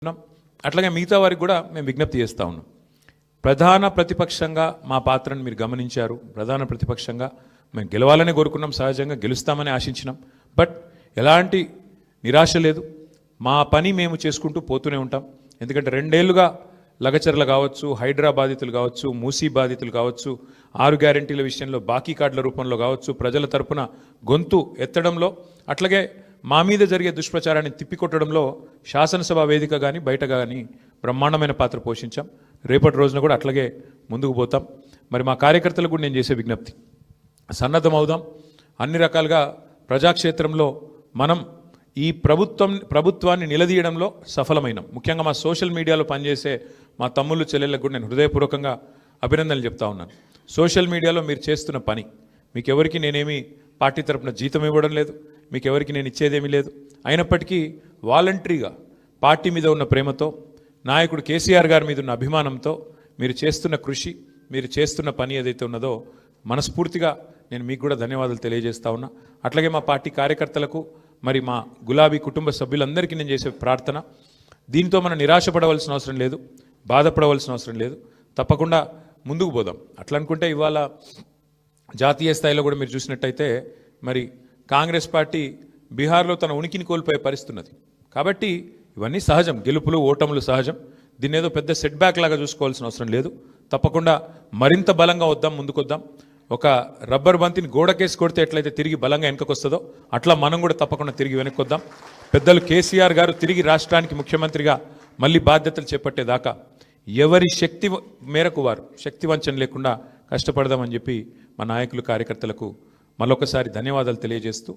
అట్లాగే మిగతా వారికి కూడా మేము విజ్ఞప్తి చేస్తూ ఉన్నాం. ప్రధాన ప్రతిపక్షంగా మా పాత్రను మీరు గమనించారు. ప్రధాన ప్రతిపక్షంగా మేము గెలవాలని కోరుకున్నాం, సహజంగా గెలుస్తామని ఆశించినాం. బట్ ఎలాంటి నిరాశ లేదు. మా పని మేము చేసుకుంటూ పోతూనే ఉంటాం. ఎందుకంటే 2 ఏళ్లుగా లగచర్ల కావచ్చు, హైడ్రా బాధితులు కావచ్చు, మూసీ బాధితులు కావచ్చు, 6 గ్యారెంటీల విషయంలో బాకీ కార్డుల రూపంలో కావచ్చు, ప్రజల తరపున గొంతు ఎత్తడంలో, అట్లాగే మా మీద జరిగే దుష్ప్రచారాన్ని తిప్పికొట్టడంలో శాసనసభ వేదిక కానీ బయట కానీ బ్రహ్మాండమైన పాత్ర పోషించాం. రేపటి రోజున కూడా అట్లాగే ముందుకు పోతాం. మరి మా కార్యకర్తలకు కూడా నేను చేసే విజ్ఞప్తి, సన్నద్ధమవుదాం. అన్ని రకాలుగా ప్రజాక్షేత్రంలో మనం ఈ ప్రభుత్వాన్ని నిలదీయడంలో సఫలమైనాం. ముఖ్యంగా మా సోషల్ మీడియాలో పనిచేసే మా తమ్ముళ్ళు చెల్లెళ్ళకు కూడా నేను హృదయపూర్వకంగా అభినందనలు చెప్తా ఉన్నాను. సోషల్ మీడియాలో మీరు చేస్తున్న పని, మీకెవరికి నేనేమి పార్టీ తరపున జీతం ఇవ్వడం లేదు, మీకెవరికి నేను ఇచ్చేదేమీ లేదు. అయినప్పటికీ వాలంటరీగా పార్టీ మీద ఉన్న ప్రేమతో, నాయకుడు కేసీఆర్ గారి మీద ఉన్న అభిమానంతో మీరు చేస్తున్న కృషి, మీరు చేస్తున్న పని ఏదైతే ఉన్నదో మనస్ఫూర్తిగా నేను మీకు కూడా ధన్యవాదాలు తెలియజేస్తా ఉన్నా. అట్లాగే మా పార్టీ కార్యకర్తలకు, మరి మా గులాబీ కుటుంబ సభ్యులందరికీ నేను చేసే ప్రార్థన, దీంతో మనం నిరాశపడవలసిన అవసరం లేదు, బాధపడవలసిన అవసరం లేదు. తప్పకుండా ముందుకు పోదాం. అట్లా అనుకుంటే ఇవాళ జాతీయ స్థాయిలో కూడా మీరు చూసినట్టయితే మరి కాంగ్రెస్ పార్టీ బీహార్లో తన ఉనికిని కోల్పోయే పరిస్థితి ఉన్నది. కాబట్టి ఇవన్నీ సహజం, గెలుపులు ఓటములు సహజం. దీన్ని ఏదో పెద్ద సెట్ బ్యాక్ లాగా చూసుకోవాల్సిన అవసరం లేదు. తప్పకుండా మరింత బలంగా వద్దాం, ముందుకొద్దాం. ఒక రబ్బర్ బంతిని గోడకేసి కొడితే ఎట్లయితే తిరిగి బలంగా వెనకకొస్తుందో అట్లా మనం కూడా తప్పకుండా తిరిగి వెనక్కొద్దాం. పెద్దలు కేసీఆర్ గారు తిరిగి రాష్ట్రానికి ముఖ్యమంత్రిగా మళ్ళీ బాధ్యతలు చేపట్టేదాకా ఎవరి శక్తి మేరకు వారు శక్తి వంచన లేకుండా కష్టపడదామని చెప్పి మా నాయకులు కార్యకర్తలకు మరొకసారి ధన్యవాదాలు తెలియజేస్తూ